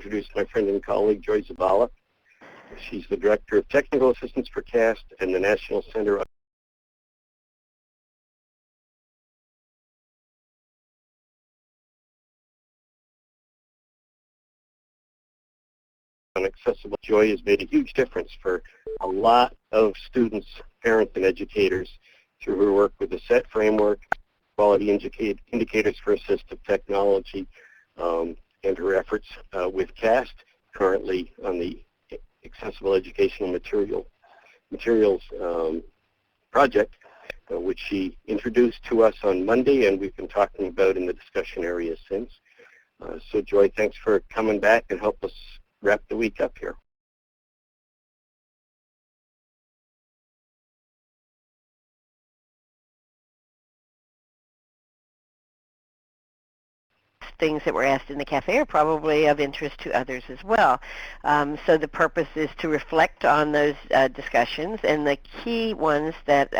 introduce my friend and colleague, Joy Zabala. She's the Director of Technical Assistance for CAST and the National Center on Accessible. Joy has made a huge difference for a lot of students, parents, and educators through her work with the SET framework, quality indicators for assistive technology, and her efforts with CAST, currently on the Accessible Educational Materials project, which she introduced to us on Monday, and we've been talking about in the discussion area since. So Joy, thanks for coming back and help us wrap the week up here. Things that were asked in the cafe are probably of interest to others as well. So the purpose is to reflect on those discussions, and the key ones that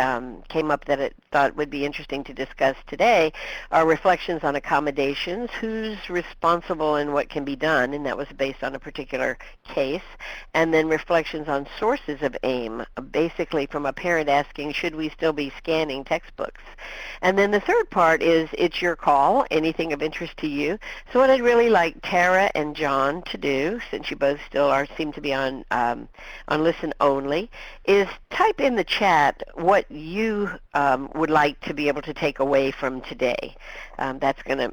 came up that I thought would be interesting to discuss today are reflections on accommodations, who's responsible and what can be done, and that was based on a particular case, and then reflections on sources of AIM, basically from a parent asking, should we still be scanning textbooks? And then the third part is, it's your call, anything of interest to you. So what I'd really like Tara and John to do, since you both still seem to be on listen only, is type in the chat what you would like to be able to take away from today. That's going to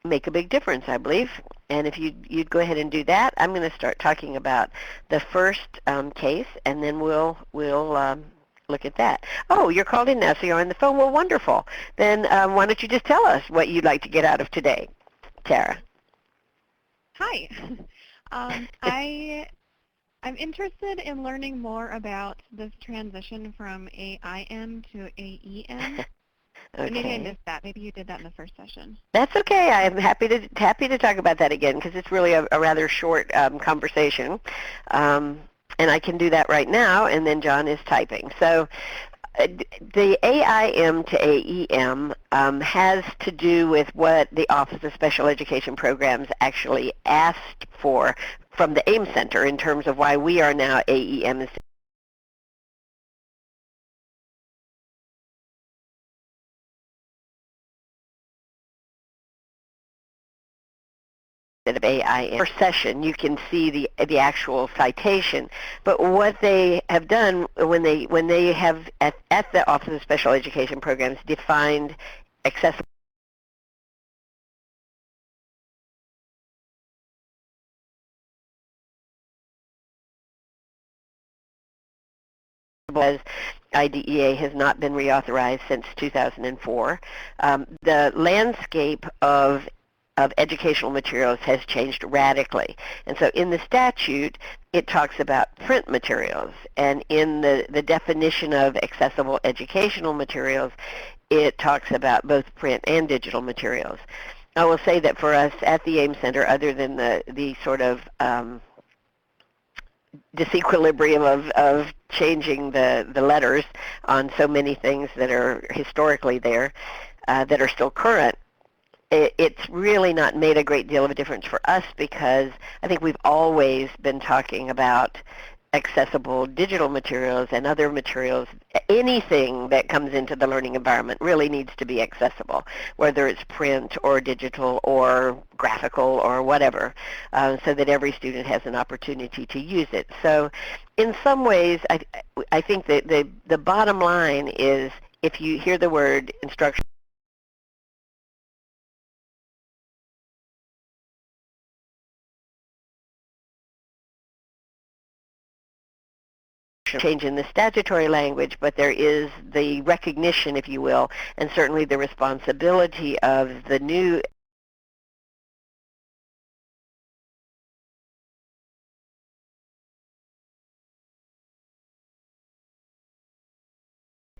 make a big difference, I believe. And if you'd go ahead and do that, I'm going to start talking about the first case, and then we'll look at that. Oh, you're called in now, so you're on the phone. Well, wonderful. Then why don't you just tell us what you'd like to get out of today, Tara? Hi. I'm interested in learning more about this transition from AIM to AEM. Okay. Maybe I missed that. Maybe you did that in the first session. That's okay. I'm happy to talk about that again, because it's really a rather short conversation. And I can do that right now, and then John is typing. So the AIM to AEM has to do with what the Office of Special Education Programs actually asked for from the AIM Center in terms of why we are now AEM instead of AIM. Per session, you can see the actual citation. But what they have done when they have at the Office of Special Education Programs defined accessible as IDEA has not been reauthorized since 2004. The landscape of educational materials has changed radically. And so in the statute, it talks about print materials. And in the definition of accessible educational materials, it talks about both print and digital materials. I will say that for us at the AIM Center, other than the sort of disequilibrium of changing the letters on so many things that are historically there, that are still current, it's really not made a great deal of a difference for us, because I think we've always been talking about accessible digital materials and other materials. Anything that comes into the learning environment really needs to be accessible, whether it's print or digital or graphical or whatever, so that every student has an opportunity to use it. So in some ways, I think that the bottom line is, if you hear the word instruction change in the statutory language, but there is the recognition, if you will, and certainly the responsibility of the new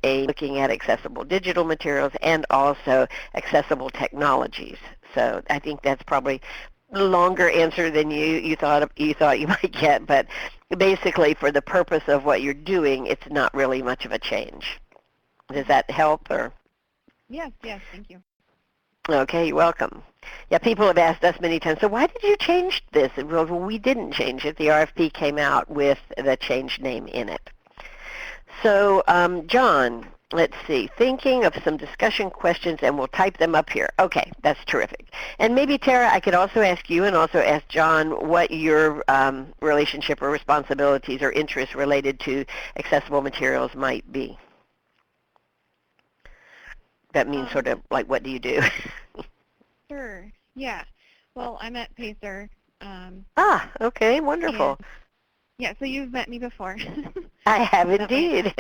looking at accessible digital materials and also accessible technologies. So I think that's probably a longer answer than you thought you might get, but basically for the purpose of what you're doing, it's not really much of a change. Does that help? Or? Yes, thank you. Okay, you're welcome. Yeah, people have asked us many times, so why did you change this? And well, we didn't change it. The RFP came out with the changed name in it. So, John, let's see, thinking of some discussion questions, and we'll type them up here. Okay, that's terrific. And maybe, Tara, I could also ask you and also ask John what your relationship or responsibilities or interests related to accessible materials might be. That means sort of like, what do you do? Sure. Yeah. Well, I'm at Pacer. Okay, wonderful. Yeah, so you've met me before. I have indeed.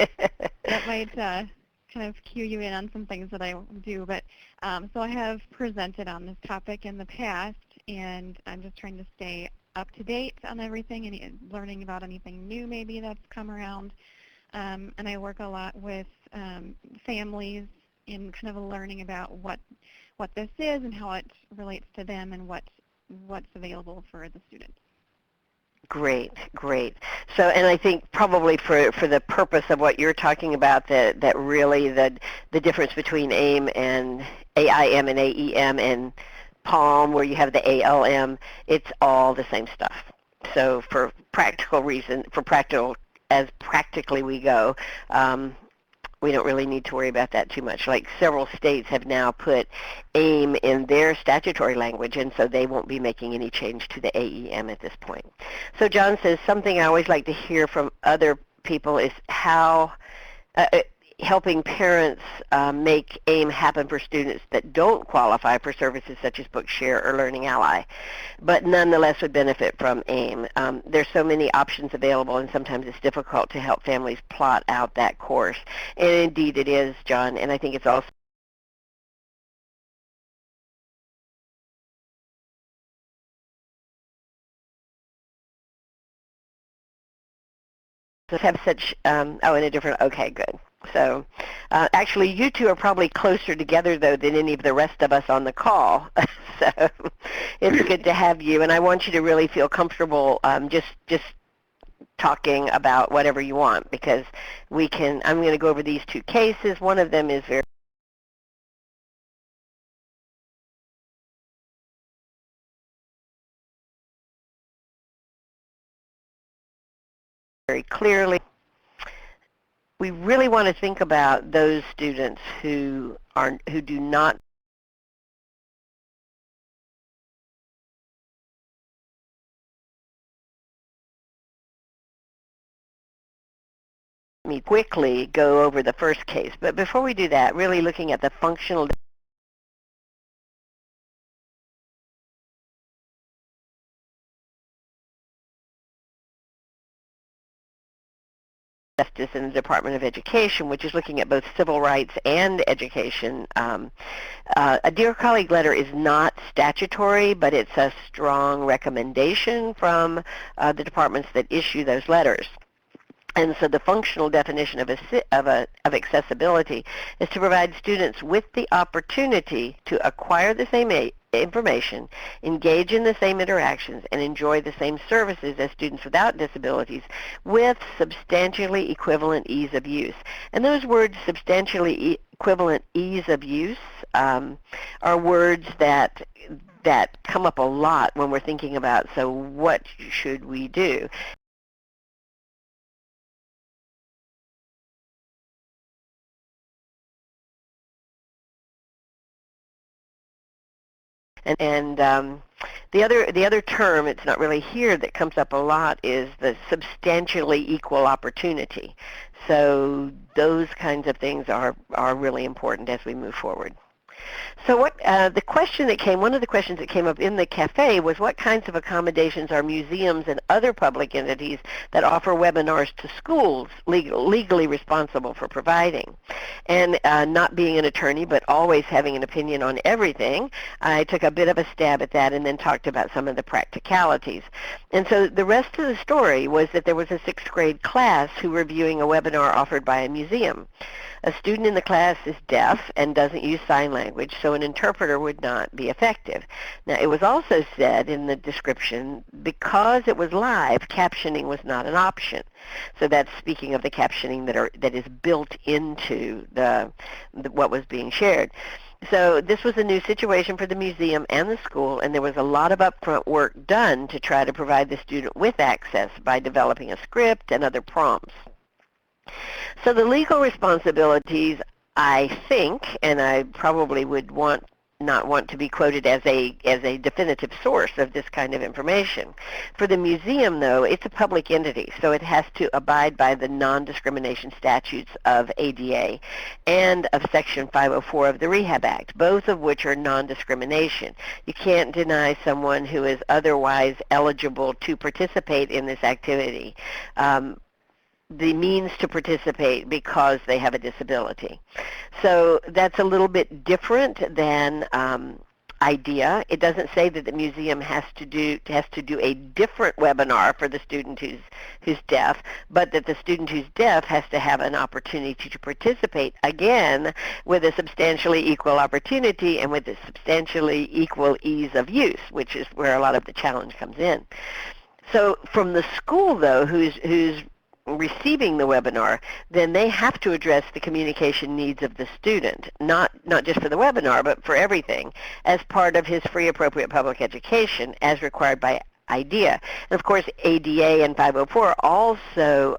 That might kind of cue you in on some things that I do. But so I have presented on this topic in the past, and I'm just trying to stay up to date on everything and learning about anything new maybe that's come around. And I work a lot with families in kind of learning about what this is and how it relates to them and what's available for the students. Great, great. So, and I think probably for the purpose of what you're talking about, that really the difference between AIM and AIM and AEM and PALM, where you have the ALM, it's all the same stuff. So for practical reason, as practically we go, we don't really need to worry about that too much. Like several states have now put AIM in their statutory language, and so they won't be making any change to the AEM at this point. So John says, something I always like to hear from other people is how helping parents make AIM happen for students that don't qualify for services such as Bookshare or Learning Ally, but nonetheless would benefit from AIM. There's so many options available, and sometimes it's difficult to help families plot out that course. And indeed it is, John, and I think it's also have such, in a different, okay, good. So actually you two are probably closer together though than any of the rest of us on the call. So it's good to have you, and I want you to really feel comfortable just talking about whatever you want, because I'm going to go over these two cases. One of them is very clearly. We really want to think about those students who do not quickly go over the first case. But before we do that, really looking at the functional justice in the Department of Education, which is looking at both civil rights and education. A Dear Colleague letter is not statutory, but it's a strong recommendation from the departments that issue those letters. And so the functional definition of accessibility is to provide students with the opportunity to acquire the same information, engage in the same interactions, and enjoy the same services as students without disabilities with substantially equivalent ease of use. And those words, substantially equivalent ease of use, are words that come up a lot when we're thinking about, so what should we do? And the other term, it's not really here, that comes up a lot is the substantially equal opportunity. So those kinds of things are really important as we move forward. So one of the questions that came up in the cafe was, what kinds of accommodations are museums and other public entities that offer webinars to schools legally responsible for providing? And not being an attorney, but always having an opinion on everything, I took a bit of a stab at that and then talked about some of the practicalities. And so the rest of the story was that there was a 6th grade class who were viewing a webinar offered by a museum. A student in the class is deaf and doesn't use sign language, so an interpreter would not be effective. Now, it was also said in the description, because it was live, captioning was not an option. So that's speaking of the captioning that is built into what was being shared. So this was a new situation for the museum and the school, and there was a lot of upfront work done to try to provide the student with access by developing a script and other prompts. So the legal responsibilities, I think, and I probably would not want to be quoted as a definitive source of this kind of information. For the museum, though, it's a public entity, so it has to abide by the non-discrimination statutes of ADA and of Section 504 of the Rehab Act, both of which are non-discrimination. You can't deny someone who is otherwise eligible to participate in this activity the means to participate because they have a disability. So that's a little bit different than IDEA. It doesn't say that the museum has to do a different webinar for the student who's deaf, but that the student who's deaf has to have an opportunity to participate, again, with a substantially equal opportunity and with a substantially equal ease of use, which is where a lot of the challenge comes in. So from the school, though, who's receiving the webinar, then they have to address the communication needs of the student, not just for the webinar, but for everything, as part of his free appropriate public education as required by IDEA. And of course, ADA and 504 also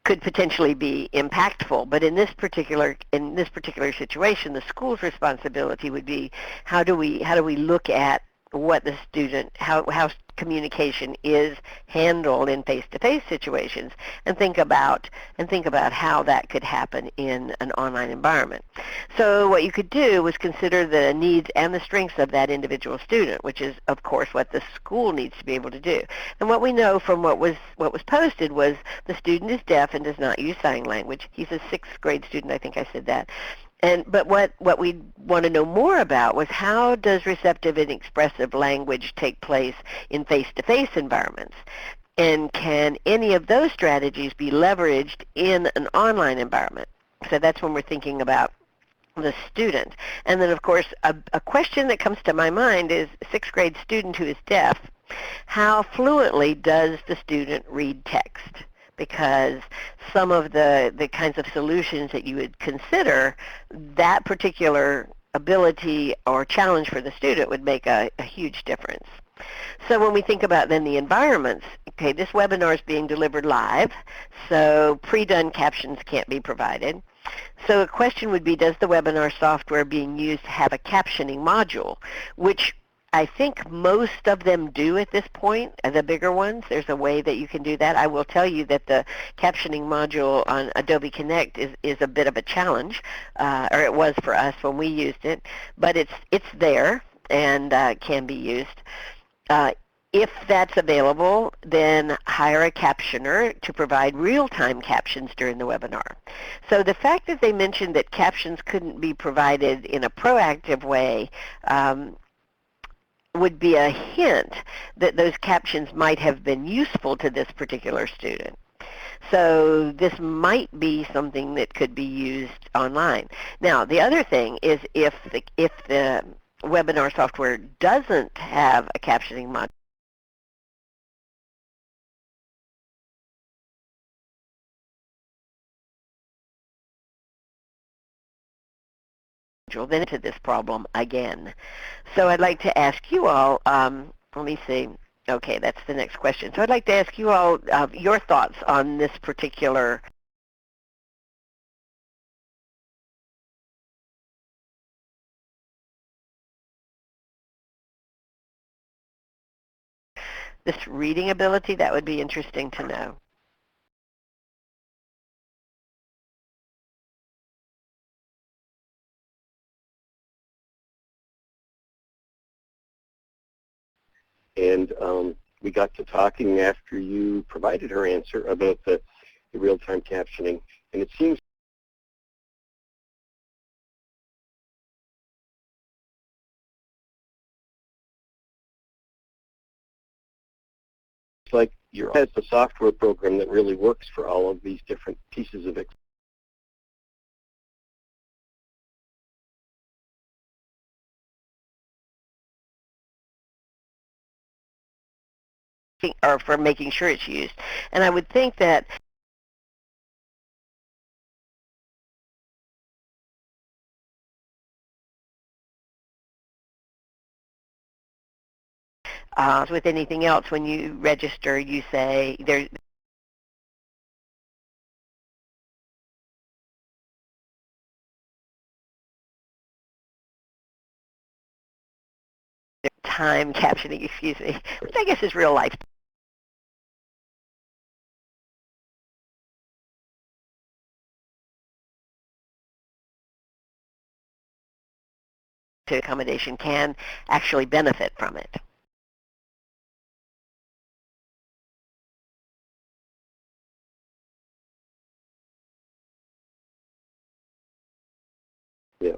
could potentially be impactful, but in this particular situation, the school's responsibility would be how do we look at what the student, how communication is handled in face-to-face situations, and think about how that could happen in an online environment. So what you could do was consider the needs and the strengths of that individual student, which is of course what the school needs to be able to do. And what we know from what was posted was the student is deaf and does not use sign language. He's a 6th grade student, I think I said that. But what we want to know more about was how does receptive and expressive language take place in face-to-face environments? And can any of those strategies be leveraged in an online environment? So that's when we're thinking about the student. And then, of course, a question that comes to my mind is 6th grade student who is deaf, how fluently does the student read text? Because some of the kinds of solutions that you would consider, that particular ability or challenge for the student would make a huge difference. So when we think about then the environments, okay, this webinar is being delivered live, so pre-done captions can't be provided. So a question would be, does the webinar software being used have a captioning module, which I think most of them do at this point, the bigger ones. There's a way that you can do that. I will tell you that the captioning module on Adobe Connect is a bit of a challenge, or it was for us when we used it, but it's there and can be used. If that's available, then hire a captioner to provide real-time captions during the webinar. So the fact that they mentioned that captions couldn't be provided in a proactive way would be a hint that those captions might have been useful to this particular student. So this might be something that could be used online. Now, the other thing is if the webinar software doesn't have a captioning module, then into this problem again. So I'd like to ask you all, let me see. Okay, that's the next question. So I'd like to ask you all your thoughts on this particular reading ability. That would be interesting to know. And we got to talking after you provided her answer about the real-time captioning, and it seems like your has a software program that really works for all of these different pieces of or for making sure it's used. And I would think that With anything else, when you register, you say there's time captioning, excuse me, which I guess is real life. To accommodation can actually benefit from it. Yeah.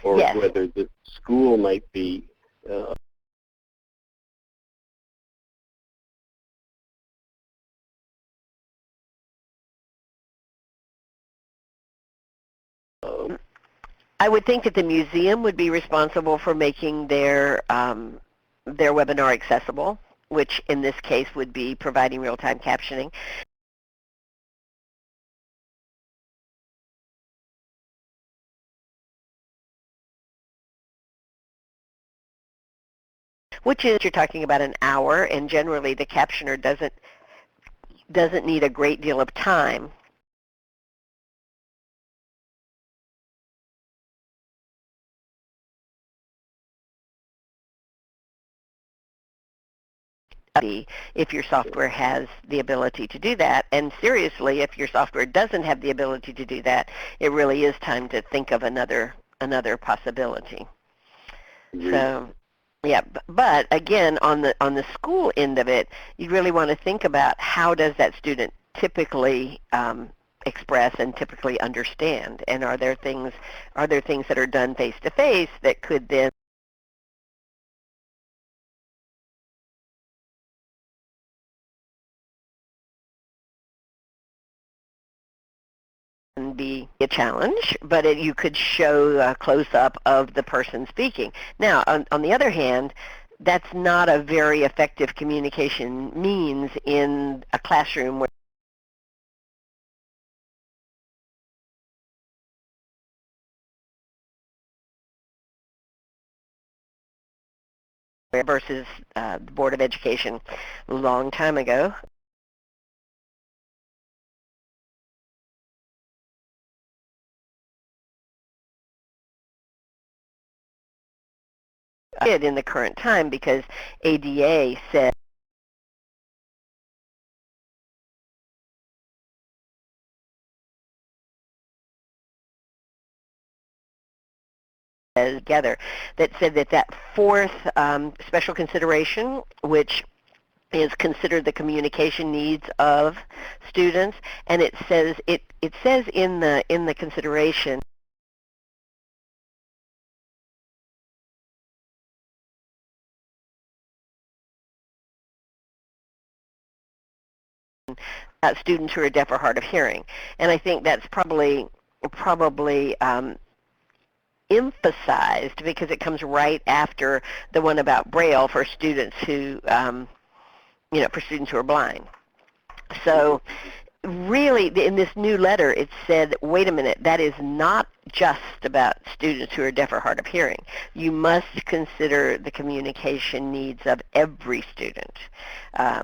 Or Yes. whether the school might be I would think that the museum would be responsible for making their webinar accessible, which in this case would be providing real-time captioning. Which is, you're talking about an hour, and generally the captioner doesn't need a great deal of time. If your software has the ability to do that, and seriously, if your software doesn't have the ability to do that, it really is time to think of another possibility. So, yeah, but again, on the school end of it, you really want to think about how does that student typically express and typically understand, and are there things that are done face to face that could then be a challenge, but you could show a close-up of the person speaking. Now, on the other hand, that's not a very effective communication means in a classroom versus the Board of Education a long time ago. In the current time, because ADA said together that said that fourth special consideration, which is considered the communication needs of students, and it says in the consideration students who are deaf or hard of hearing, and I think that's probably emphasized because it comes right after the one about Braille for students who for students who are blind. So really, in this new letter, it said, wait a minute, that is not just about students who are deaf or hard of hearing. You must consider the communication needs of every student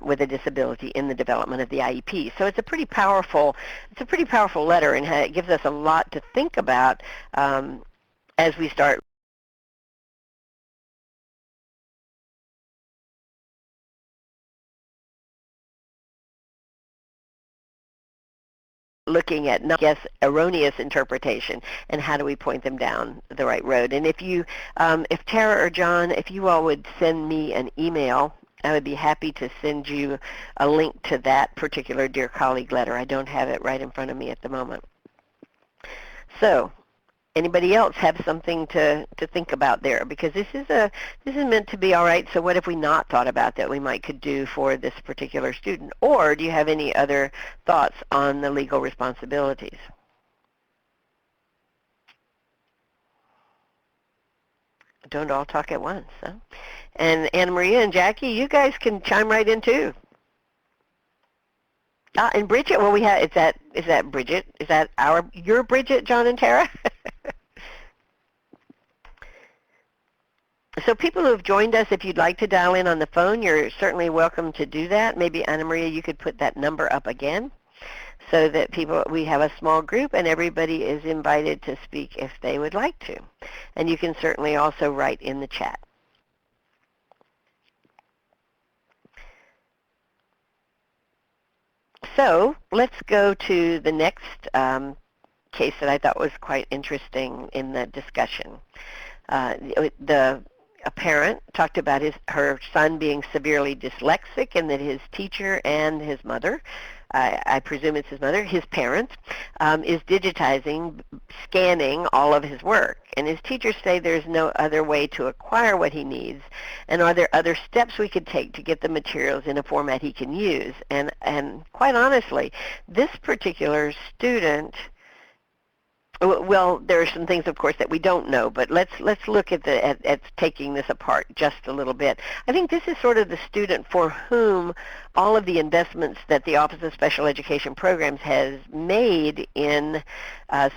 with a disability in the development of the IEP. So it's a pretty powerful letter, and it gives us a lot to think about as we start looking at not guess erroneous interpretation, and how do we point them down the right road. And if you if Tara or John, if you all would send me an email, I would be happy to send you a link to that particular Dear Colleague letter. I don't have it right in front of me at the moment. So anybody else have something to think about there? Because this is meant to be all right, so what have we not thought about that we could do for this particular student? Or do you have any other thoughts on the legal responsibilities? Don't all talk at once, huh? And Anna Maria and Jackie, you guys can chime right in too. And Bridget, well, is that Bridget? Is that your Bridget, John and Tara? So people who have joined us, if you'd like to dial in on the phone, you're certainly welcome to do that. Maybe, Anna Maria, you could put that number up again so that we have a small group and everybody is invited to speak if they would like to. And you can certainly also write in the chat. So let's go to the next case that I thought was quite interesting in the discussion. A parent talked about her son being severely dyslexic and that his teacher and his mother, I presume it's his mother, his parent, is digitizing, scanning all of his work. And his teachers say there's no other way to acquire what he needs. And are there other steps we could take to get the materials in a format he can use? And quite honestly, this particular student, well, there are some things, of course, that we don't know, but let's look at taking this apart just a little bit. I think this is sort of the student for whom all of the investments that the Office of Special Education Programs has made in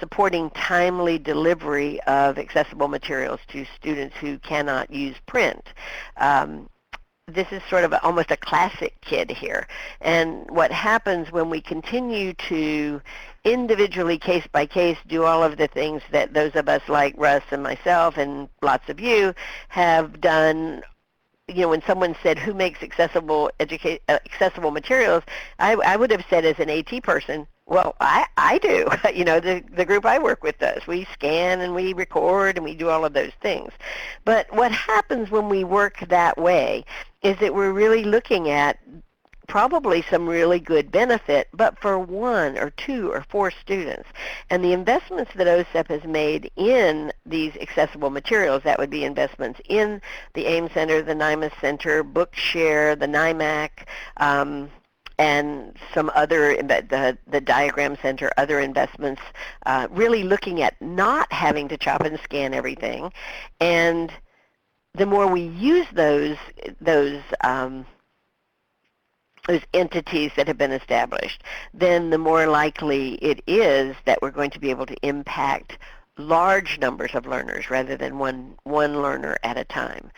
supporting timely delivery of accessible materials to students who cannot use print. This is sort of almost a classic kid here. And what happens when we continue to individually, case by case, do all of the things that those of us like Russ and myself and lots of you have done, you know, when someone said, who makes accessible materials, I would have said as an AT person, well, I do. You know, the group I work with does. We scan and we record and we do all of those things. But what happens when we work that way is that we're really looking at probably some really good benefit, but for 1 or 2 or 4 students. And the investments that OSEP has made in these accessible materials, that would be investments in the AIM Center, the NIMA Center, Bookshare, the NIMAC, and some other, the Diagram Center, other investments, really looking at not having to chop and scan everything. And the more we use those entities that have been established, then the more likely it is that we're going to be able to impact large numbers of learners rather than one learner at a time.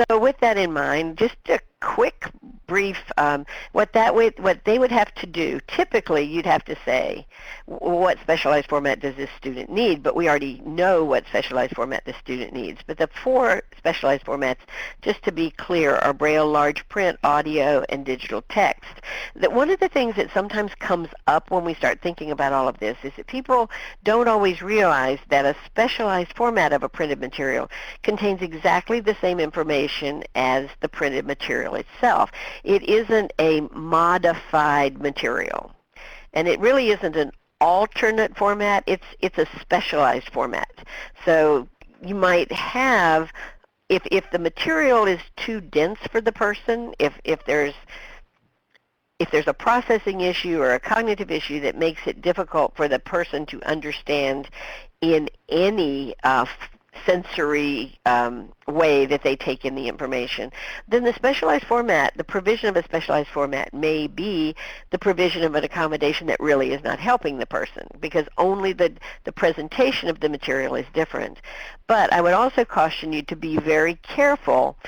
So with that in mind, just a quick, brief, what they would have to do, typically you'd have to say, what specialized format does this student need? But we already know what specialized format the student needs. But the 4 specialized formats, just to be clear, are Braille, large print, audio, and digital text. That one of the things that sometimes comes up when we start thinking about all of this is that people don't always realize that a specialized format of a printed material contains exactly the same information as the printed material itself. It isn't a modified material, and it really isn't an alternate format. It's a specialized format. So you might have, if the material is too dense for the person, if there's a processing issue or a cognitive issue that makes it difficult for the person to understand in any sensory way that they take in the information, then the specialized format, the provision of a specialized format may be the provision of an accommodation that really is not helping the person, because only the presentation of the material is different. But I would also caution you to be very careful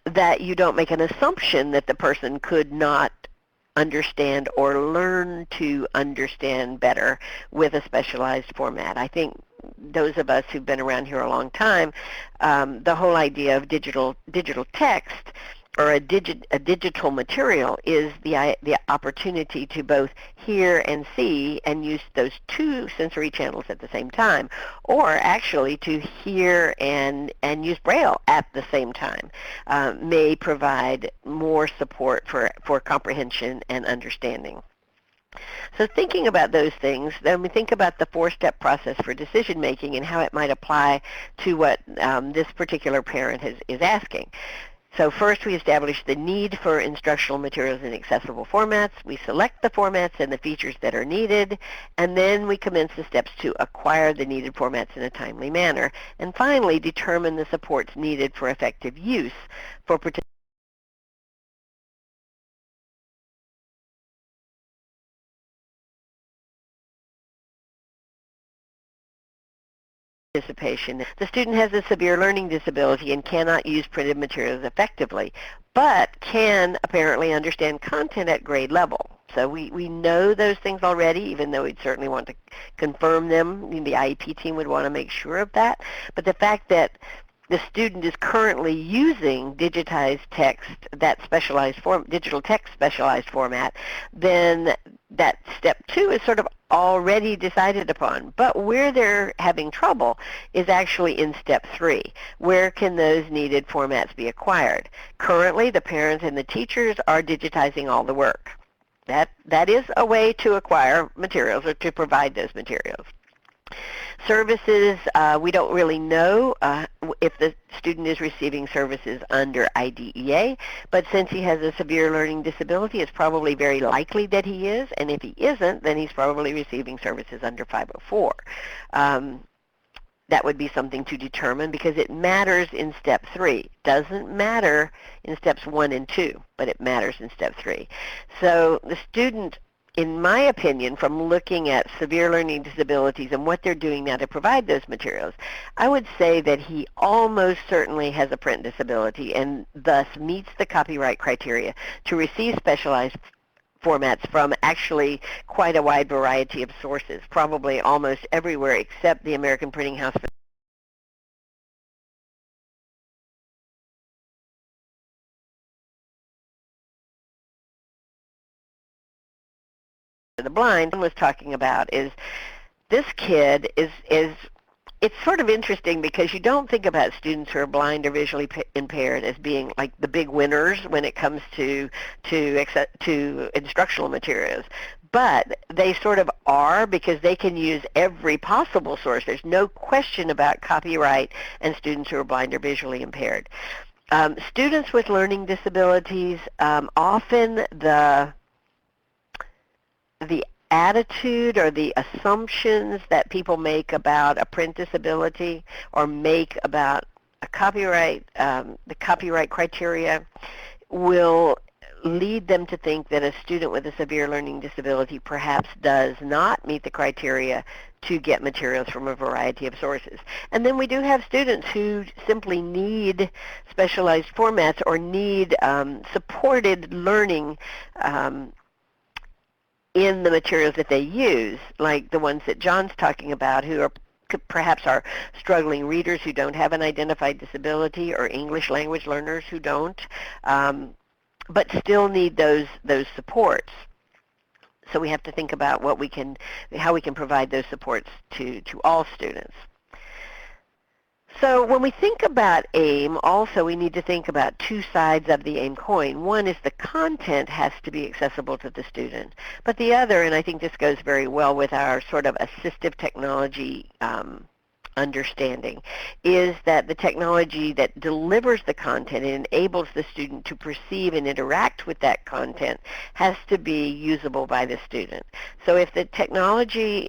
that you don't make an assumption that the person could not understand or learn to understand better with a specialized format. I think those of us who've been around here a long time, the whole idea of digital text or a digital material is the opportunity to both hear and see and use those 2 sensory channels at the same time, or actually to hear and use Braille at the same time, may provide more support for comprehension and understanding. So thinking about those things, then we think about the 4-step process for decision making and how it might apply to what this particular parent is asking. So first we establish the need for instructional materials in accessible formats. We select the formats and the features that are needed, and then we commence the steps to acquire the needed formats in a timely manner. And finally, determine the supports needed for effective use for participation. The student has a severe learning disability and cannot use printed materials effectively, but can apparently understand content at grade level. So we know those things already, even though we'd certainly want to confirm them. The IEP team would want to make sure of that. But the fact that the student is currently using digitized text, that specialized form, digital text specialized format, then that step 2 is sort of already decided upon. But where they're having trouble is actually in step 3. Where can those needed formats be acquired? Currently, the parents and the teachers are digitizing all the work. That is a way to acquire materials or to provide those materials. Services, we don't really know if the student is receiving services under IDEA, but since he has a severe learning disability, it's probably very likely that he is, and if he isn't, then he's probably receiving services under 504. That would be something to determine because it matters in step 3. Doesn't matter in steps 1 and 2, but it matters in step 3. So the student, in my opinion, from looking at severe learning disabilities and what they're doing now to provide those materials, I would say that he almost certainly has a print disability and thus meets the copyright criteria to receive specialized formats from actually quite a wide variety of sources, probably almost everywhere except the American Printing House for the Blind was talking about. Is this kid is it's sort of interesting because you don't think about students who are blind or visually impaired as being like the big winners when it comes to instructional materials. But they sort of are because they can use every possible source. There's no question about copyright and students who are blind or visually impaired. Students with learning disabilities, often the attitude or the assumptions that people make about a print disability or make about a copyright, the copyright criteria will lead them to think that a student with a severe learning disability perhaps does not meet the criteria to get materials from a variety of sources. And then we do have students who simply need specialized formats or need supported learning in the materials that they use, like the ones that John's talking about, who are perhaps are struggling readers who don't have an identified disability or English language learners who don't, but still need those supports. So we have to think about how we can provide those supports to all students. So when we think about AIM, also we need to think about 2 sides of the AIM coin. One is the content has to be accessible to the student. But the other, and I think this goes very well with our sort of assistive technology understanding, is that the technology that delivers the content and enables the student to perceive and interact with that content has to be usable by the student. So if the technology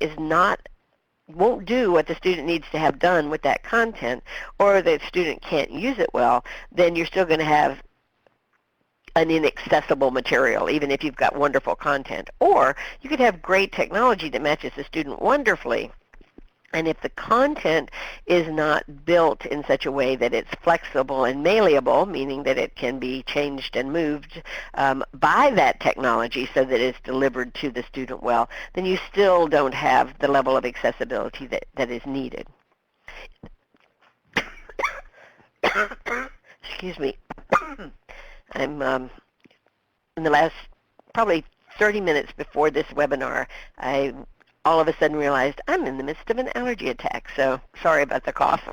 won't do what the student needs to have done with that content, or the student can't use it well, then you're still going to have an inaccessible material, even if you've got wonderful content. Or you could have great technology that matches the student wonderfully, and if the content is not built in such a way that it's flexible and malleable, meaning that it can be changed and moved by that technology so that it's delivered to the student well, then you still don't have the level of accessibility that is needed. Excuse me. I'm in the last probably 30 minutes before this webinar, I all of a sudden realized I'm in the midst of an allergy attack, so sorry about the cough.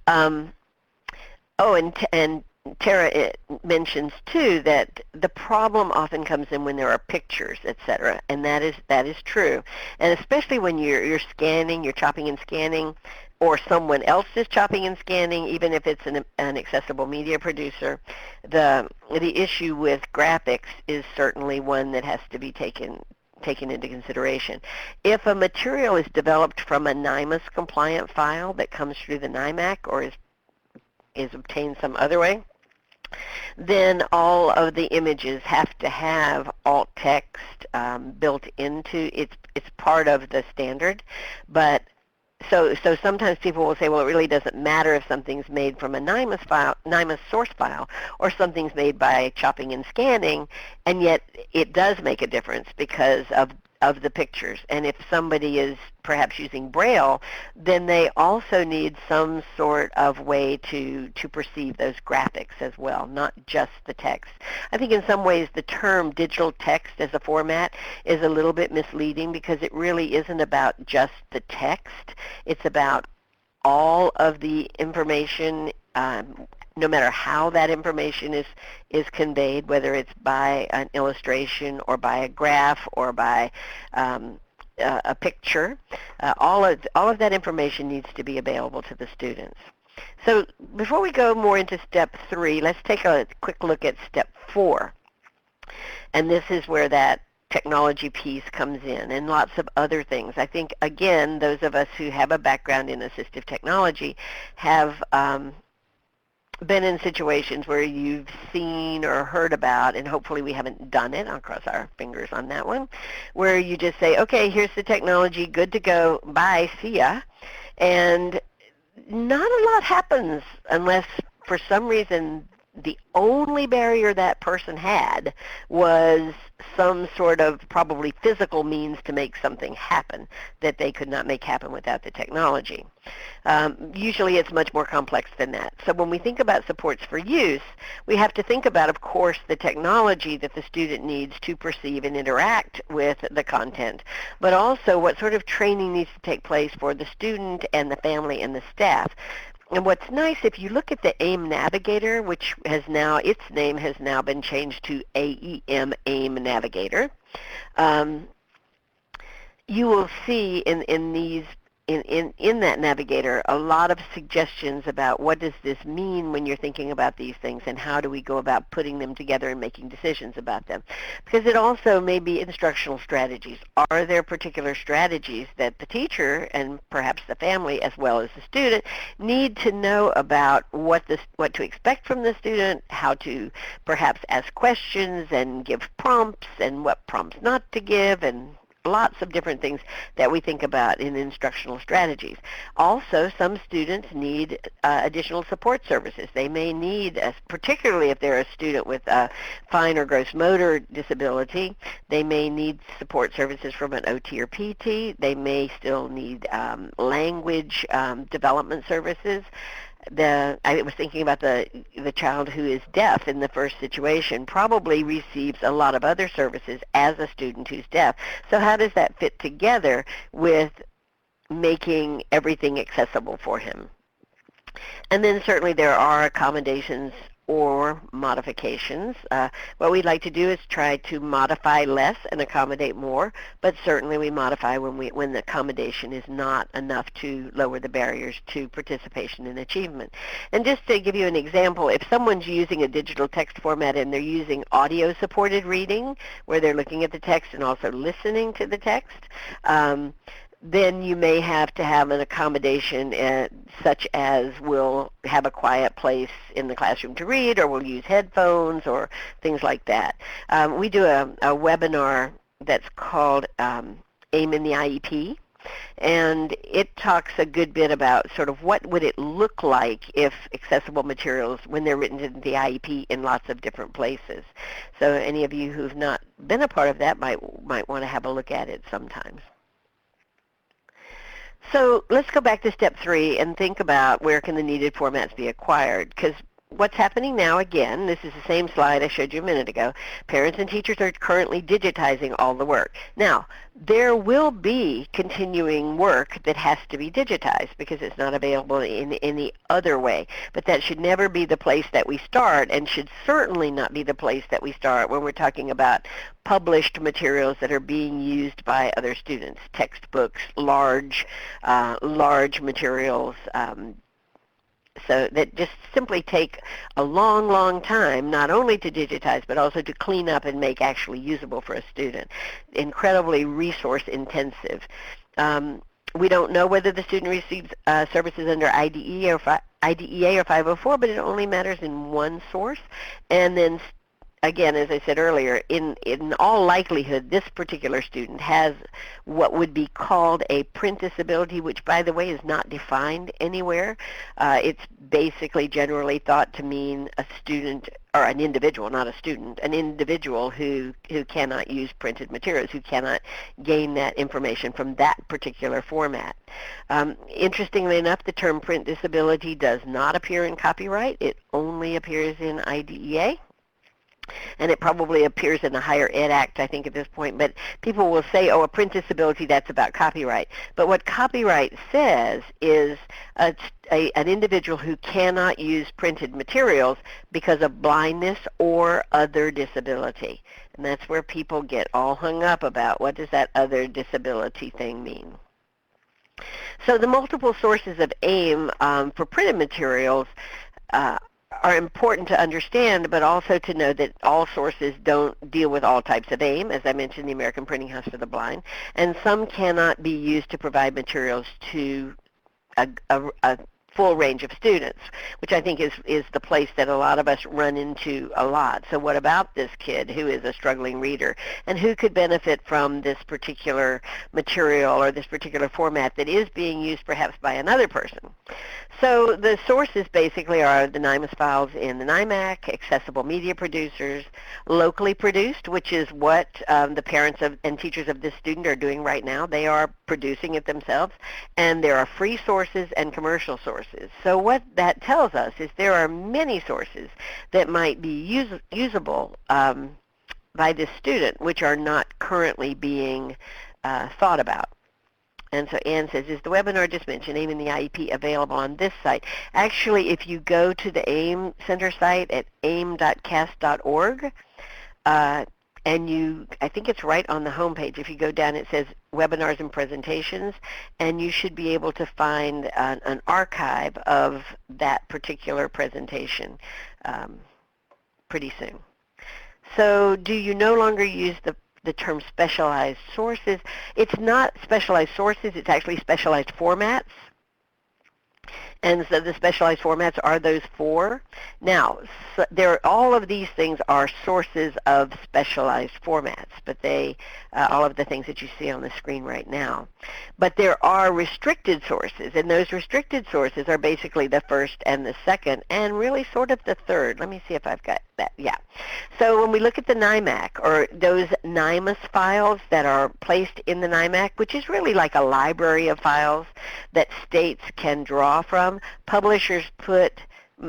And Tara mentions too that the problem often comes in when there are pictures, etc., and that is true. And especially when you're scanning, you're chopping and scanning, or someone else is chopping and scanning, even if it's an accessible media producer, the issue with graphics is certainly one that has to be taken into consideration. If a material is developed from a NIMAS compliant file that comes through the NIMAC or is obtained some other way, then all of the images have to have alt text built into it's part of the standard. But so sometimes people will say, well, it really doesn't matter if something's made from a NIMUS source file or something's made by chopping and scanning, and yet it does make a difference because of the pictures. And if somebody is perhaps using Braille, then they also need some sort of way to perceive those graphics as well, not just the text. I think in some ways the term digital text as a format is a little bit misleading because it really isn't about just the text. It's about all of the information, no matter how that information is conveyed, whether it's by an illustration or by a graph or by a picture. All of that information needs to be available to the students. So before we go more into step 3, let's take a quick look at step 4. And this is where that technology piece comes in, and lots of other things. I think, again, those of us who have a background in assistive technology have been in situations where you've seen or heard about, and hopefully we haven't done it, I'll cross our fingers on that one, where you just say, okay, here's the technology, good to go, bye, see ya. And not a lot happens unless for some reason the only barrier that person had was some sort of probably physical means to make something happen that they could not make happen without the technology. Usually it's much more complex than that. So when we think about supports for use, we have to think about, of course, the technology that the student needs to perceive and interact with the content, but also what sort of training needs to take place for the student and the family and the staff. And what's nice, if you look at the AIM Navigator, which has now, its name has now been changed to AEM AIM Navigator, you will see in that navigator a lot of suggestions about what does this mean when you're thinking about these things and how do we go about putting them together and making decisions about them. Because it also may be instructional strategies. Are there particular strategies that the teacher and perhaps the family as well as the student need to know about what to expect from the student, how to perhaps ask questions and give prompts and what prompts not to give, and lots of different things that we think about in instructional strategies. Also, some students need additional support services. They may need, particularly if they're a student with a fine or gross motor disability, they may need support services from an OT or PT. They may still need language development services. I was thinking about the child who is deaf in the first situation probably receives a lot of other services as a student who's deaf. So how does that fit together with making everything accessible for him? And then certainly there are accommodations or modifications. What we'd like to do is try to modify less and accommodate more, but certainly we modify when the accommodation is not enough to lower the barriers to participation and achievement. And just to give you an example, if someone's using a digital text format and they're using audio-supported reading, where they're looking at the text and also listening to the text, then you may have to have an accommodation such as we'll have a quiet place in the classroom to read, or we'll use headphones or things like that. We do a webinar that's called AIM in the IEP, and it talks a good bit about sort of what would it look like if accessible materials, when they're written in the IEP in lots of different places. So any of you who've not been a part of that might want to have a look at it sometimes. So let's go back to step 3 and think about where can the needed formats be acquired, because what's happening now, again, this is the same slide I showed you a minute ago. Parents and teachers are currently digitizing all the work. Now, there will be continuing work that has to be digitized because it's not available in any other way. But that should never be the place that we start, and should certainly not be the place that we start when we're talking about published materials that are being used by other students, textbooks, large materials, so that just simply take a long, long time, not only to digitize, but also to clean up and make actually usable for a student. Incredibly resource intensive. We don't know whether the student receives services under IDEA or 504, but it only matters in one source. And then again, as I said earlier, in all likelihood, this particular student has what would be called a print disability, which, by the way, is not defined anywhere. It's basically generally thought to mean a student, or an individual, not a student, an individual who cannot use printed materials, who cannot gain that information from that particular format. Interestingly enough, the term print disability does not appear in copyright. It only appears in IDEA. And it probably appears in the Higher Ed Act, I think, at this point. But people will say, oh, a print disability, that's about copyright. But what copyright says is an individual who cannot use printed materials because of blindness or other disability. And that's where people get all hung up about what does that other disability thing mean. So the multiple sources of AIM for printed materials are important to understand, but also to know that all sources don't deal with all types of AIM, as I mentioned, the American Printing House for the Blind, and some cannot be used to provide materials to a full range of students, which I think is the place that a lot of us run into a lot. So what about this kid who is a struggling reader, and who could benefit from this particular material or this particular format that is being used perhaps by another person? So the sources basically are the NIMAS files in the NIMAC, accessible media producers, locally produced, which is what the parents and teachers of this student are doing right now. They are producing it themselves, and there are free sources and commercial sources. So what that tells us is there are many sources that might be usable by this student, which are not currently being thought about. And so Ann says, is the webinar just mentioned, AIM and the IEP, available on this site? Actually, if you go to the AIM Center site at aim.cas.org, and I think it's right on the home page. If you go down, it says webinars and presentations, and you should be able to find an archive of that particular presentation pretty soon. So do you no longer use the term specialized sources? It's not specialized sources, it's actually specialized formats. And so the specialized formats are those four. Now, all of these things are sources of specialized formats, but all of the things that you see on the screen right now. But there are restricted sources, and those restricted sources are basically the first and the second, and really sort of the third. Let me see if I've got that. Yeah. So when we look at the NIMAC, or those NIMAS files that are placed in the NIMAC, which is really like a library of files that states can draw from, publishers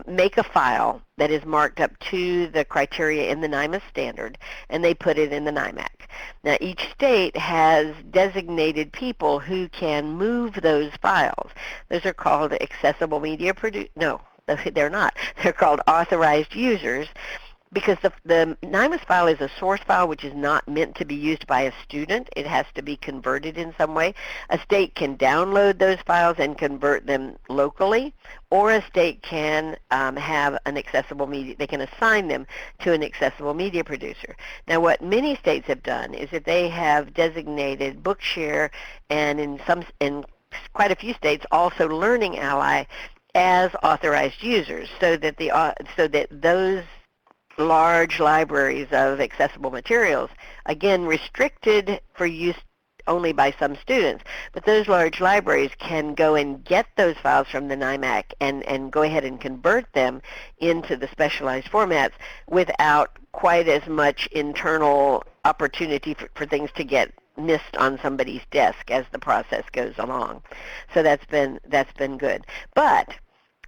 make a file that is marked up to the criteria in the NIMAS standard, and they put it in the NIMAC. Now, each state has designated people who can move those files. Those are called accessible media no, they're not. They're called authorized users, because the NIMAS file is a source file which is not meant to be used by a student. It has to be converted in some way. A state can download those files and convert them locally, or a state can have an accessible media, they can assign them to an accessible media producer. Now, what many states have done is that they have designated Bookshare, and in quite a few states also Learning Ally, as authorized users, so that those large libraries of accessible materials, again restricted for use only by some students, but those large libraries can go and get those files from the NIMAC and go ahead and convert them into the specialized formats without quite as much internal opportunity for things to get missed on somebody's desk as the process goes along. So that's been good. But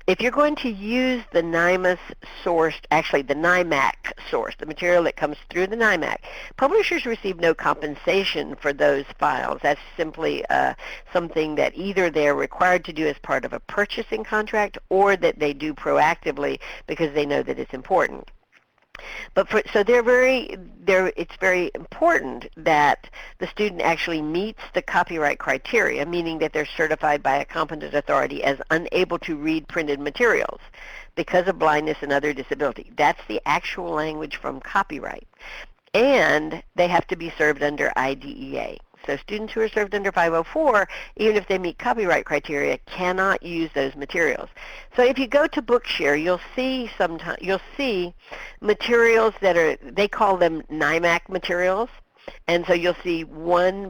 if you're going to use the NIMAS sourced, actually the NIMAC source, the material that comes through the NIMAC, publishers receive no compensation for those files. That's simply something that either they're required to do as part of a purchasing contract, or that they do proactively because they know that it's important. But it's very important that the student actually meets the copyright criteria, meaning that they're certified by a competent authority as unable to read printed materials because of blindness and other disability. That's the actual language from copyright. And they have to be served under IDEA. So students who are served under 504, even if they meet copyright criteria, cannot use those materials. So if you go to Bookshare, you'll see materials that are, they call them NIMAC materials, and so you'll see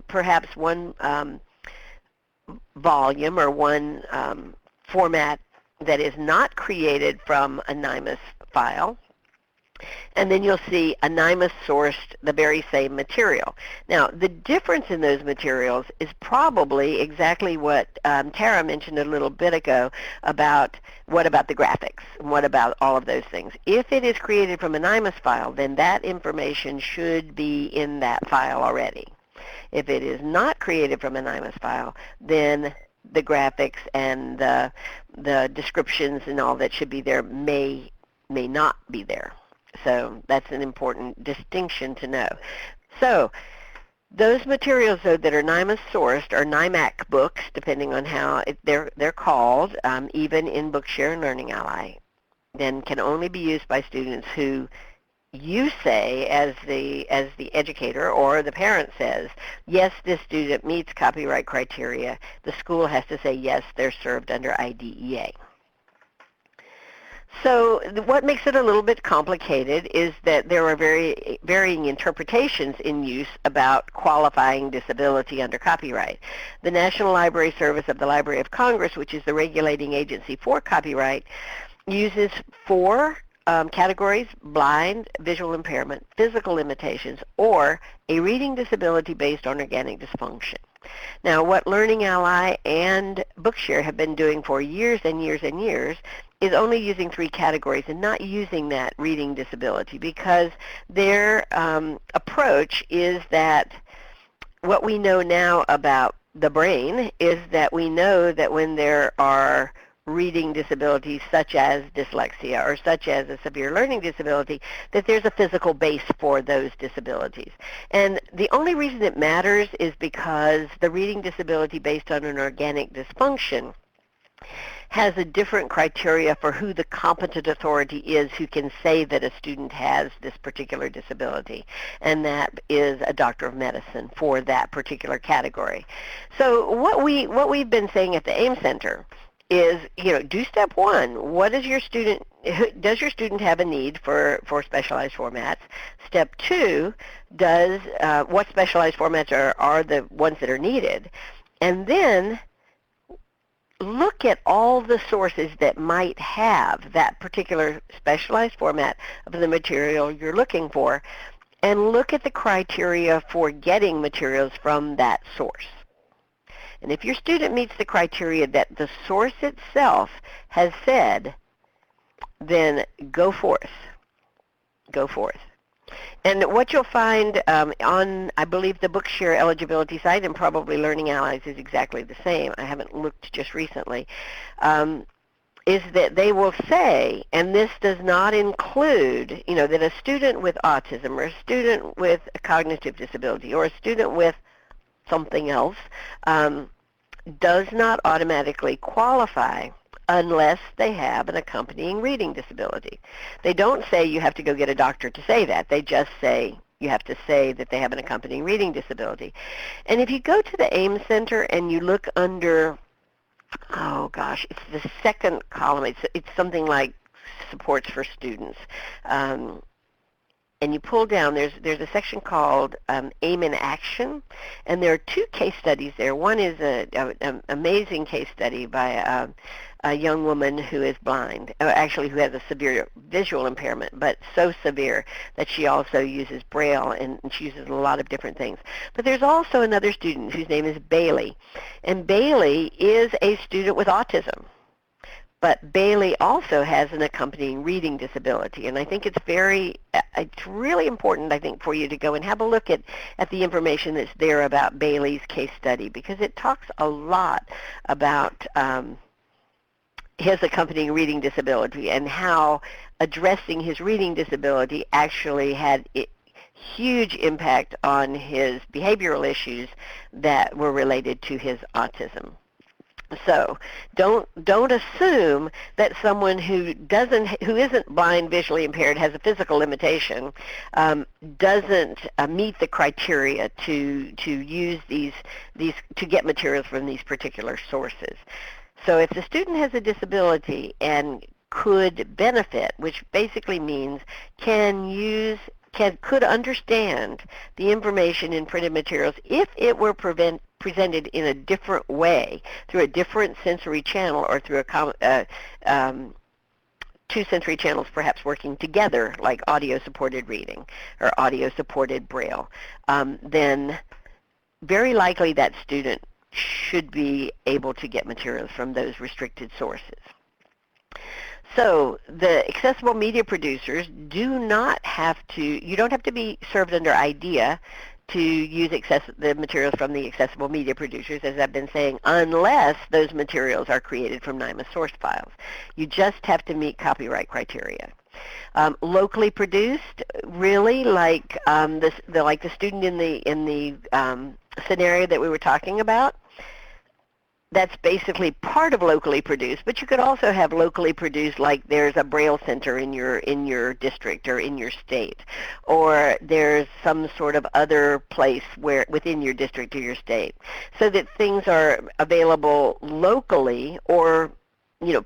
perhaps one volume or one format that is not created from a NIMAS file, and then you'll see a NIMAS sourced the very same material. Now, the difference in those materials is probably exactly what Tara mentioned a little bit ago about what about the graphics, and what about all of those things. If it is created from a NIMAS file, then that information should be in that file already. If it is not created from a NIMAS file, then the graphics and the descriptions and all that should be there may not be there. So that's an important distinction to know. So those materials, though, that are NIMAS sourced are NIMAC books, depending on how they're called, even in Bookshare and Learning Ally, then can only be used by students who you say, as the educator or the parent says, yes, this student meets copyright criteria. The school has to say, yes, they're served under IDEA. So what makes it a little bit complicated is that there are varying interpretations in use about qualifying disability under copyright. The National Library Service of the Library of Congress, which is the regulating agency for copyright, uses 4 categories: blind, visual impairment, physical limitations, or a reading disability based on organic dysfunction. Now, what Learning Ally and Bookshare have been doing for years and years and years is only using 3 categories and not using that reading disability, because their approach is that what we know now about the brain is that we know that when there are reading disabilities such as dyslexia or such as a severe learning disability, that there's a physical base for those disabilities. And the only reason it matters is because the reading disability based on an organic dysfunction has a different criteria for who the competent authority is who can say that a student has this particular disability, and that is a doctor of medicine for that particular category. So what we've been saying at the AEM Center is, do step 1. What does your student have a need for specialized formats? Step 2, what specialized formats are the ones that are needed? And then look at all the sources that might have that particular specialized format of the material you're looking for, and look at the criteria for getting materials from that source. And if your student meets the criteria that the source itself has said, then go forth. Go forth. And what you'll find on, I believe, the Bookshare eligibility site, and probably Learning Allies is exactly the same, I haven't looked just recently, is that they will say, and this does not include, that a student with autism or a student with a cognitive disability or a student with something else does not automatically qualify unless they have an accompanying reading disability. They don't say you have to go get a doctor to say that. They just say you have to say that they have an accompanying reading disability. And if you go to the AIM Center and you look under, oh gosh, it's the second column. It's something like supports for students. And you pull down, there's a section called AIM in Action, and there are 2 case studies there. One is an amazing case study by a young woman who is blind, actually who has a severe visual impairment, but so severe that she also uses Braille, and she uses a lot of different things. But there's also another student whose name is Bailey, and Bailey is a student with autism. But Bailey also has an accompanying reading disability, and I think it's really important, I think, for you to go and have a look at the information that's there about Bailey's case study, because it talks a lot about his accompanying reading disability and how addressing his reading disability actually had huge impact on his behavioral issues that were related to his autism. So don't assume that someone who isn't blind, visually impaired, has a physical limitation, doesn't meet the criteria to use these to get materials from these particular sources. So if the student has a disability and could benefit, which basically means could understand the information in printed materials if it were presented in a different way, through a different sensory channel, or through two sensory channels perhaps working together, like audio-supported reading or audio-supported Braille, then very likely that student should be able to get materials from those restricted sources. So the accessible media producers you don't have to be served under IDEA to use the materials from the accessible media producers, as I've been saying, unless those materials are created from NYMA source files. You just have to meet copyright criteria. Locally produced, really, like the student in the scenario that we were talking about, that's basically part of locally produced, but you could also have locally produced, like there's a Braille center in your district or in your state, or there's some sort of other place within your district or your state, so that things are available locally, or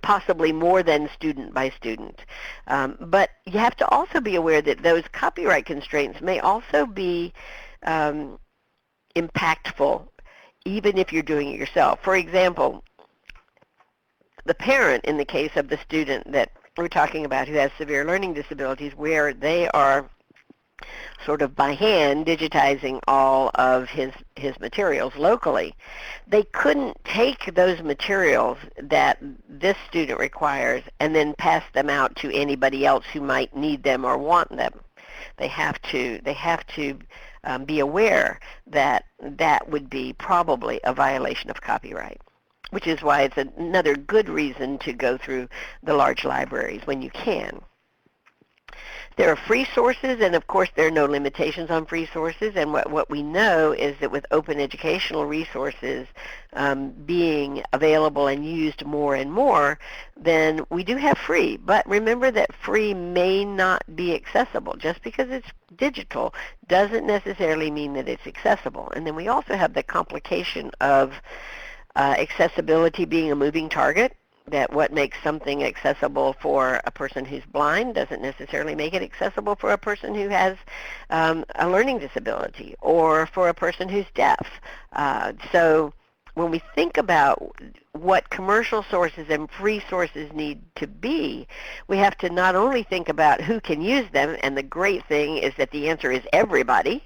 possibly more than student by student. But you have to also be aware that those copyright constraints may also be impactful even if you're doing it yourself. For example, the parent, in the case of the student that we're talking about who has severe learning disabilities, where they are sort of by hand digitizing all of his materials locally, they couldn't take those materials that this student requires and then pass them out to anybody else who might need them or want them. They have to be aware that that would be probably a violation of copyright, which is why it's another good reason to go through the large libraries when you can. There are free sources, and of course there are no limitations on free sources, and what we know is that with open educational resources being available and used more and more, then we do have free. But remember that free may not be accessible. Just because it's digital doesn't necessarily mean that it's accessible. And then we also have the complication of accessibility being a moving target, that what makes something accessible for a person who's blind doesn't necessarily make it accessible for a person who has a learning disability, or for a person who's deaf. So when we think about what commercial sources and free sources need to be, we have to not only think about who can use them, and the great thing is that the answer is everybody,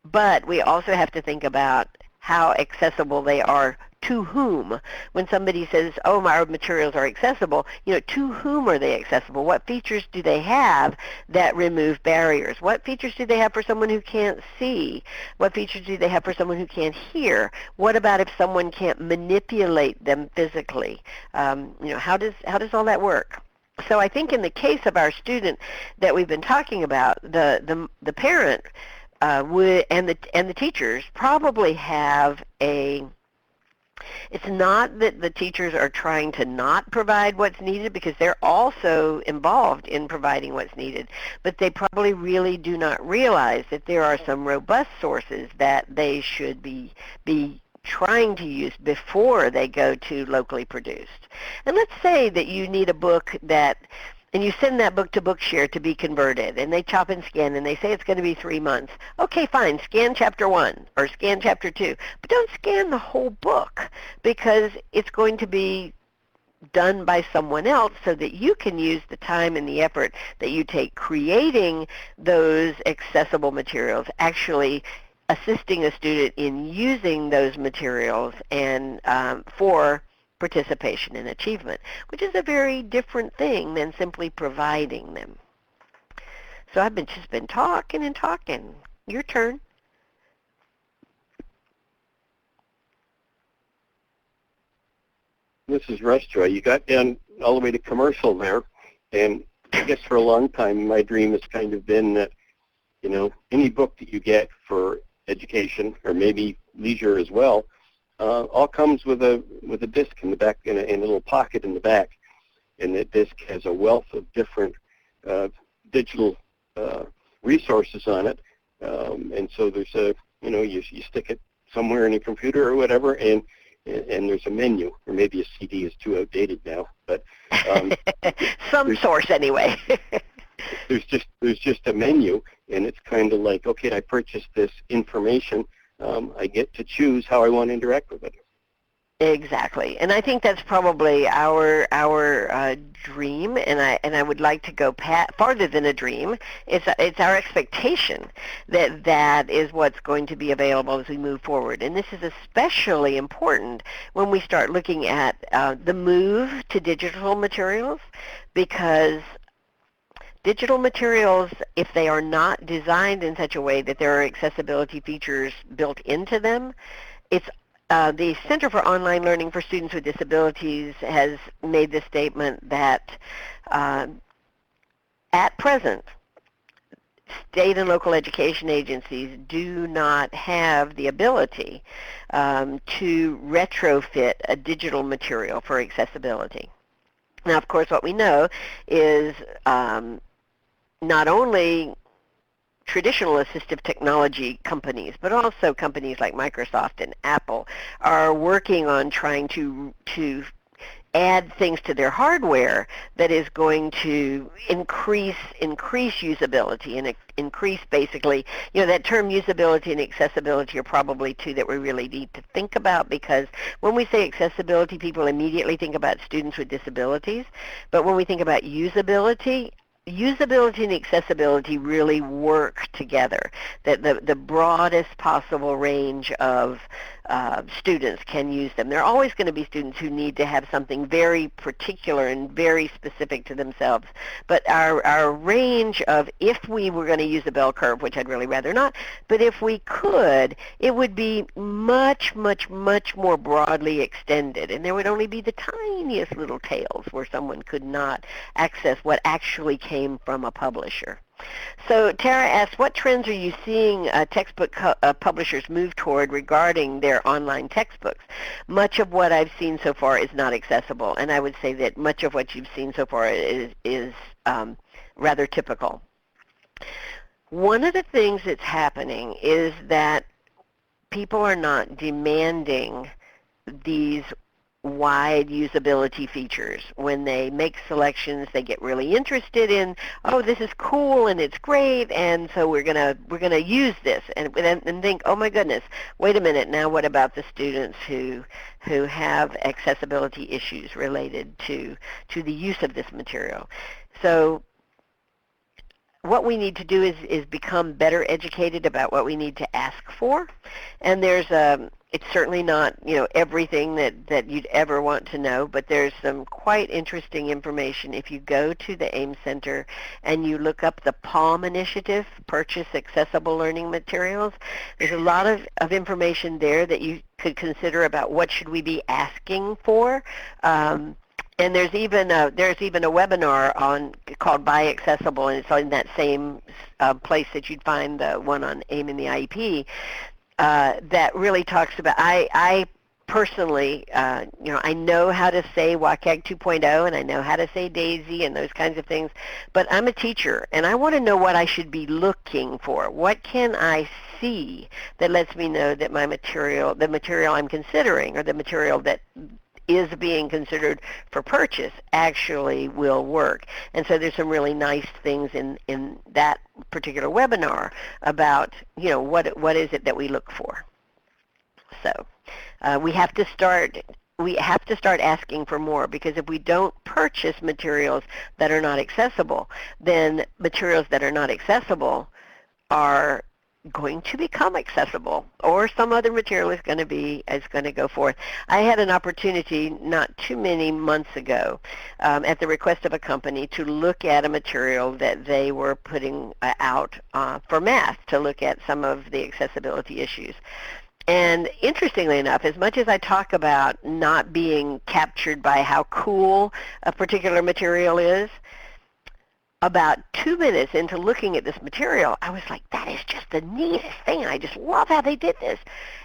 but we also have to think about how accessible they are to whom. When somebody says, oh, my materials are accessible, to whom are they accessible? What features do they have that remove barriers? What features do they have for someone who can't see? What features do they have for someone who can't hear? What about if someone can't manipulate them physically? How does all that work? So I think in the case of our student that we've been talking about, the parent and the teachers probably have it's not that the teachers are trying to not provide what's needed, because they're also involved in providing what's needed, but they probably really do not realize that there are some robust sources that they should be trying to use before they go to locally produced. And let's say that you need a book and you send that book to Bookshare to be converted, and they chop and scan, and they say it's going to be 3 months. Okay, fine, scan chapter 1 or scan chapter 2, but don't scan the whole book, because it's going to be done by someone else, so that you can use the time and the effort that you take creating those accessible materials, actually assisting a student in using those materials and for participation and achievement, which is a very different thing than simply providing them. So I've just been talking and talking. Your turn. This is Russ Joy. You got down all the way to commercial there, and I guess for a long time my dream has kind of been that, any book that you get for education, or maybe leisure as well, all comes with a disc in the back, in a little pocket in the back, and that disc has a wealth of different digital resources on it, and so there's you stick it somewhere in your computer or whatever, and there's a menu, or maybe a CD is too outdated now, but some source anyway. there's just a menu, and it's kind of like, okay, I purchased this information. I get to choose how I want to interact with it. Exactly, and I think that's probably our dream, and I would like to go farther than a dream. It's our expectation that is what's going to be available as we move forward, and this is especially important when we start looking at the move to digital materials, because digital materials, if they are not designed in such a way that there are accessibility features built into them, it's the Center for Online Learning for Students with Disabilities has made the statement that at present, state and local education agencies do not have the ability to retrofit a digital material for accessibility. Now, of course, what we know is not only traditional assistive technology companies, but also companies like Microsoft and Apple are working on trying to add things to their hardware that is going to increase usability and increase, basically, that term usability and accessibility are probably two that we really need to think about, because when we say accessibility, people immediately think about students with disabilities, but when we think about usability and accessibility really work together, that the broadest possible range of students can use them. There are always going to be students who need to have something very particular and very specific to themselves, but our range of, if we were going to use a bell curve, which I'd really rather not, but if we could, it would be much, much, much more broadly extended, and there would only be the tiniest little tails where someone could not access what actually came from a publisher. So Tara asks, what trends are you seeing textbook publishers move toward regarding their online textbooks? Much of what I've seen so far is not accessible, and I would say that much of what you've seen so far is rather typical. One of the things that's happening is that people are not demanding these wide usability features. When they make selections, they get really interested in, oh, this is cool and it's great, and so we're gonna use this, and think, oh my goodness, wait a minute, now what about the students who have accessibility issues related to the use of this material? So what we need to do is become better educated about what we need to ask for, and it's certainly not, everything that you'd ever want to know, but there's some quite interesting information. If you go to the AIM Center and you look up the PALM initiative, Purchase Accessible Learning Materials, there's a lot of information there that you could consider about what should we be asking for. And there's even a webinar called Buy Accessible, and it's in that same place that you'd find the one on AIM and the IEP. That really talks about, I personally, I know how to say WCAG 2.0, and I know how to say DAISY and those kinds of things, but I'm a teacher, and I want to know what I should be looking for. What can I see that lets me know that the material I'm considering, or the material that is being considered for purchase, actually will work? And so there's some really nice things in that particular webinar about, what is it that we look for. So we have to start asking for more, because if we don't purchase materials that are not accessible, then materials that are not accessible are going to become accessible, or some other material is going to go forth. I had an opportunity not too many months ago, at the request of a company, to look at a material that they were putting out for math, to look at some of the accessibility issues. And interestingly enough, as much as I talk about not being captured by how cool a particular material is, about 2 minutes into looking at this material, I was like, that is just the neatest thing. I just love how they did this.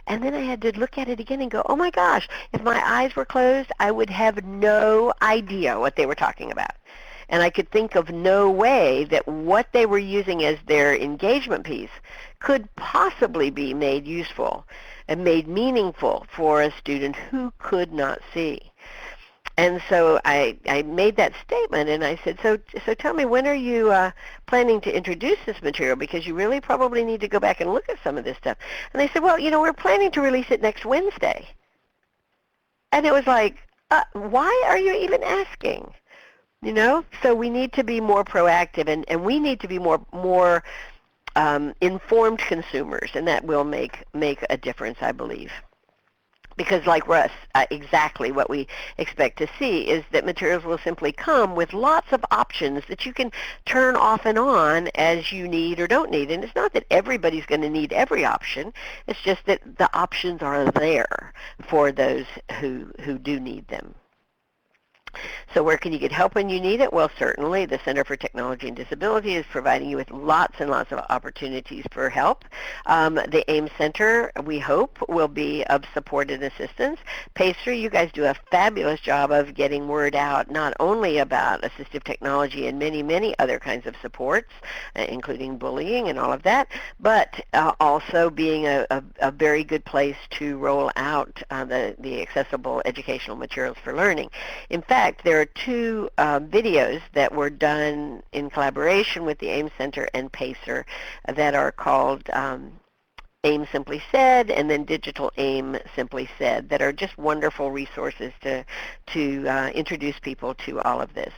And then I had to look at it again and go, oh my gosh, if my eyes were closed, I would have no idea what they were talking about. And I could think of no way that what they were using as their engagement piece could possibly be made useful and made meaningful for a student who could not see. And so I made that statement, and I said, so tell me, when are you planning to introduce this material? Because you really probably need to go back and look at some of this stuff. And they said, well, we're planning to release it next Wednesday. And it was like, why are you even asking? So we need to be more proactive, and we need to be more informed consumers, and that will make a difference, I believe. Because like Russ, exactly what we expect to see is that materials will simply come with lots of options that you can turn off and on as you need or don't need. And it's not that everybody's going to need every option. It's just that the options are there for those who do need them. So where can you get help when you need it? Well, certainly the Center for Technology and Disability is providing you with lots and lots of opportunities for help. The AIM Center, we hope, will be of support and assistance. PACER, you guys do a fabulous job of getting word out, not only about assistive technology and many, many other kinds of supports, including bullying and all of that, but also being a very good place to roll out the accessible educational materials for learning. In fact, there are two videos that were done in collaboration with the AIM Center and PACER that are called AIM Simply Said and then Digital AIM Simply Said that are just wonderful resources to introduce people to all of this.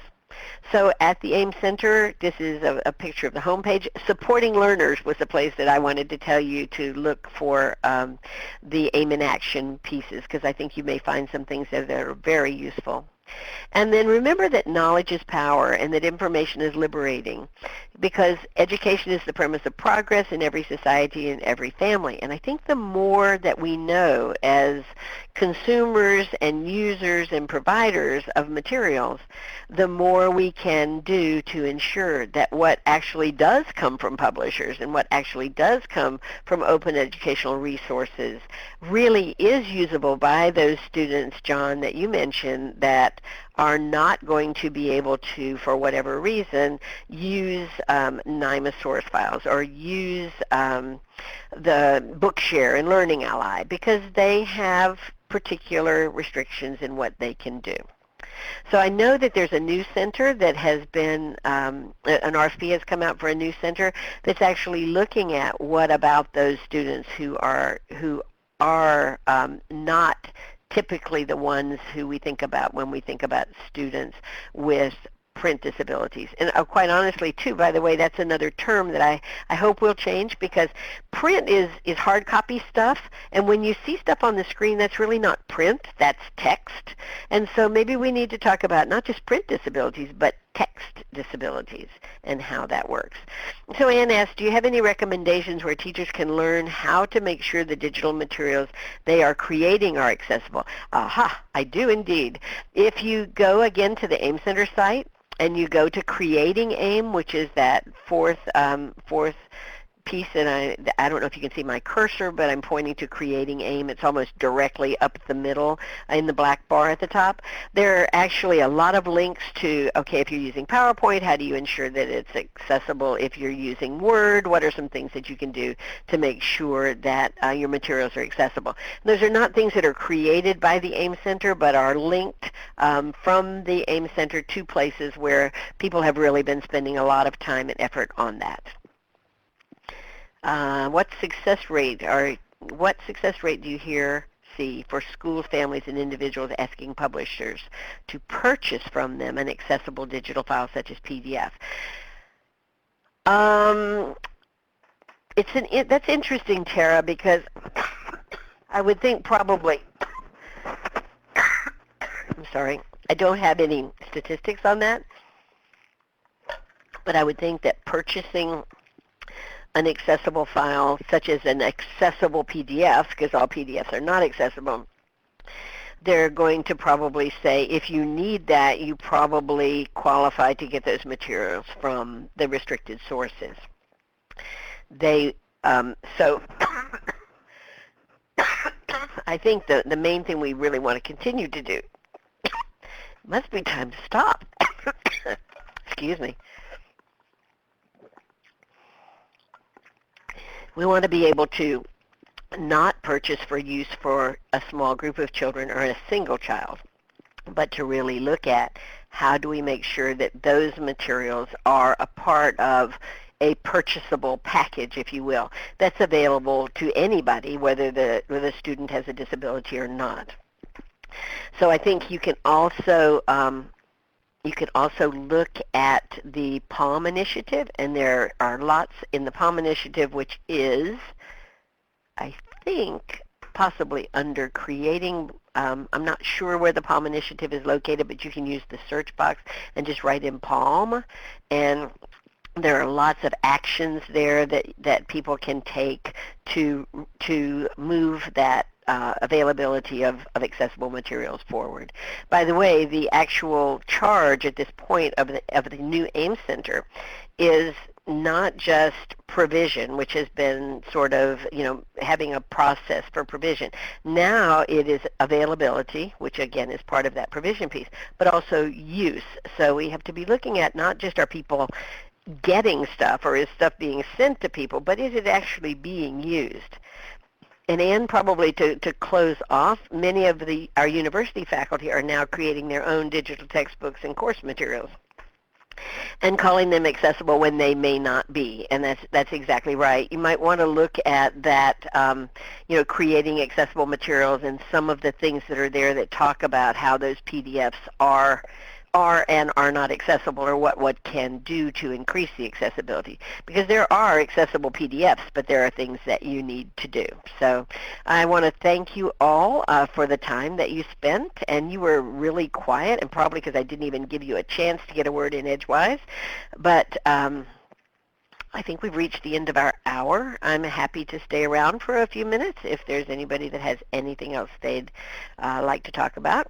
So at the AIM Center, this is a picture of the homepage. Supporting Learners was the place that I wanted to tell you to look for the AIM in Action pieces, because I think you may find some things that are very useful. And then remember that knowledge is power and that information is liberating, because education is the premise of progress in every society and every family. And I think the more that we know as consumers and users and providers of materials, the more we can do to ensure that what actually does come from publishers and what actually does come from open educational resources really is usable by those students, John, that you mentioned, that are not going to be able to, for whatever reason, use NIMA source files or use the Bookshare and Learning Ally, because they have particular restrictions in what they can do. So I know that there's a new center that has been, an RFP has come out for a new center that's actually looking at what about those students who are not typically the ones who we think about when we think about students with print disabilities. And quite honestly, too, by the way, that's another term that I hope will change, because print is hard copy stuff, and when you see stuff on the screen, that's really not print, that's text. And so maybe we need to talk about not just print disabilities, but text disabilities and how that works. So Ann asked, do you have any recommendations where teachers can learn how to make sure the digital materials they are creating are accessible? Aha, I do indeed. If you go again to the AIM Center site and you go to Creating AIM, which is that fourth piece, and I don't know if you can see my cursor, but I'm pointing to Creating AIM. It's almost directly up the middle in the black bar at the top. There are actually a lot of links to, okay, if you're using PowerPoint, how do you ensure that it's accessible? If you're using Word, what are some things that you can do to make sure that your materials are accessible? Those are not things that are created by the AIM Center, but are linked from the AIM Center to places where people have really been spending a lot of time and effort on that. What success rate do you see for schools, families, and individuals asking publishers to purchase from them an accessible digital file such as PDF? That's interesting, Tara, because I would think probably, I'm sorry, I don't have any statistics on that, but I would think that purchasing an accessible file, such as an accessible PDF, because all PDFs are not accessible, they're going to probably say if you need that, you probably qualify to get those materials from the restricted sources. They so I think the main thing we really want to continue to do, must be time to stop. Excuse me. We want to be able to not purchase for use for a small group of children or a single child, but to really look at how do we make sure that those materials are a part of a purchasable package, if you will, that's available to anybody, whether the student has a disability or not. So I think you can also look at the PALM initiative, and there are lots in the PALM initiative, which is, I think, possibly under creating, I'm not sure where the PALM initiative is located, but you can use the search box and just write in PALM, and there are lots of actions there that people can take to move that availability of accessible materials forward. By the way, the actual charge at this point of the new AIM Center is not just provision, which has been sort of, having a process for provision. Now it is availability, which again is part of that provision piece, but also use. So we have to be looking at not just are people getting stuff or is stuff being sent to people, but is it actually being used? And probably to close off, many of our university faculty are now creating their own digital textbooks and course materials and calling them accessible when they may not be, and that's exactly right. You might want to look at that, creating accessible materials and some of the things that are there that talk about how those PDFs are and are not accessible, or what can do to increase the accessibility. Because there are accessible PDFs, but there are things that you need to do. So I want to thank you all for the time that you spent, and you were really quiet, and probably because I didn't even give you a chance to get a word in edgewise. But I think we've reached the end of our hour. I'm happy to stay around for a few minutes if there's anybody that has anything else they'd like to talk about.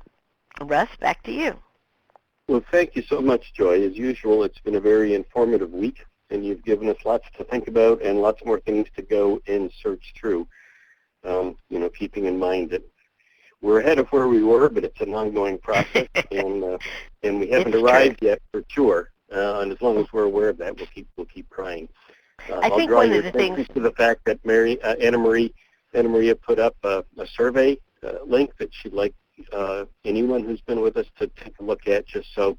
Russ, back to you. Well, thank you so much, Joy. As usual, it's been a very informative week, and you've given us lots to think about and lots more things to go and search through, keeping in mind that we're ahead of where we were, but it's an ongoing process, and we haven't arrived yet for sure. And as long as we're aware of that, we'll keep trying. I think one of the things to the fact that Anna Maria put up a survey link that she'd like anyone who's been with us to take a look at, just so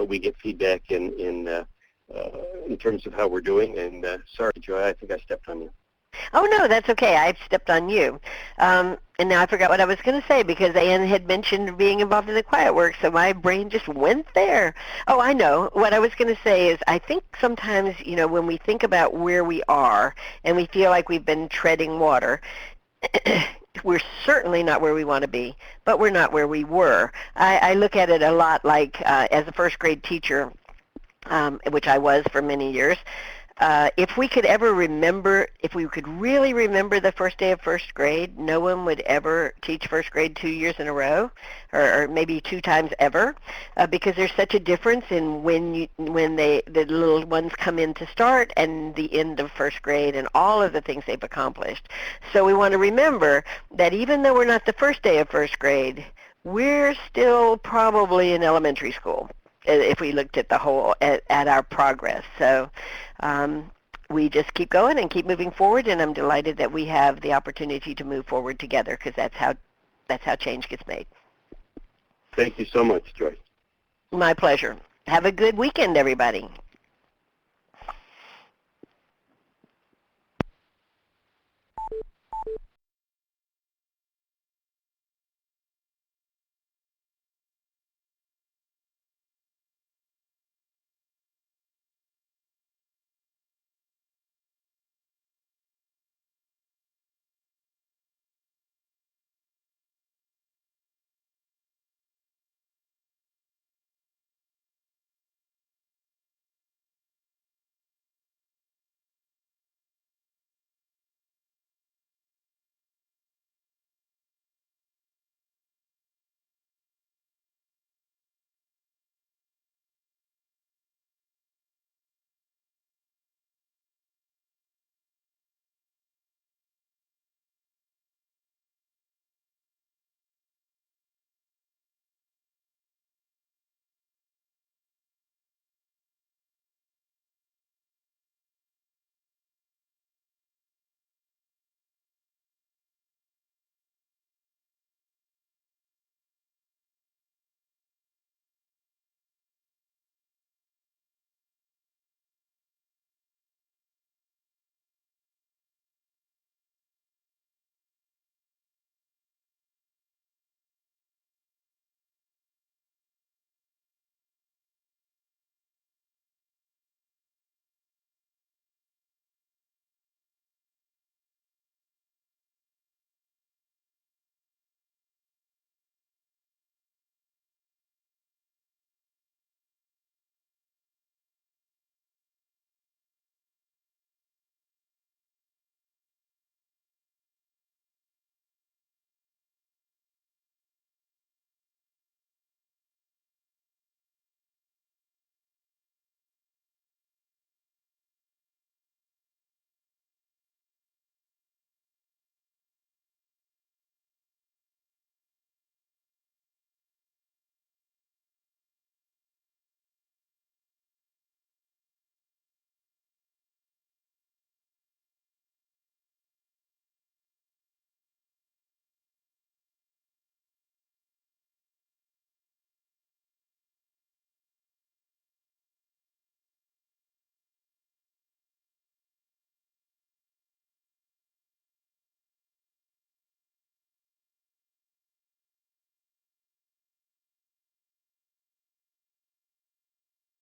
we get feedback in terms of how we're doing. And sorry, Joy, I think I stepped on you. Oh, no, that's okay. I stepped on you. And now I forgot what I was going to say because Ann had mentioned being involved in the quiet work, so my brain just went there. Oh, I know. What I was going to say is I think sometimes, when we think about where we are and we feel like we've been treading water, we're certainly not where we want to be, but we're not where we were. I look at it a lot like as a first grade teacher, which I was for many years, if we could really remember the first day of first grade, no one would ever teach first grade 2 years in a row, or maybe 2 times ever, because there's such a difference in when the little ones come in to start and the end of first grade and all of the things they've accomplished. So we want to remember that even though we're not the first day of first grade, we're still probably in elementary school, if we looked at the whole at our progress. So we just keep going and keep moving forward, and I'm delighted that we have the opportunity to move forward together, because that's how change gets made. Thank you so much, Joy. My pleasure. Have a good weekend, everybody.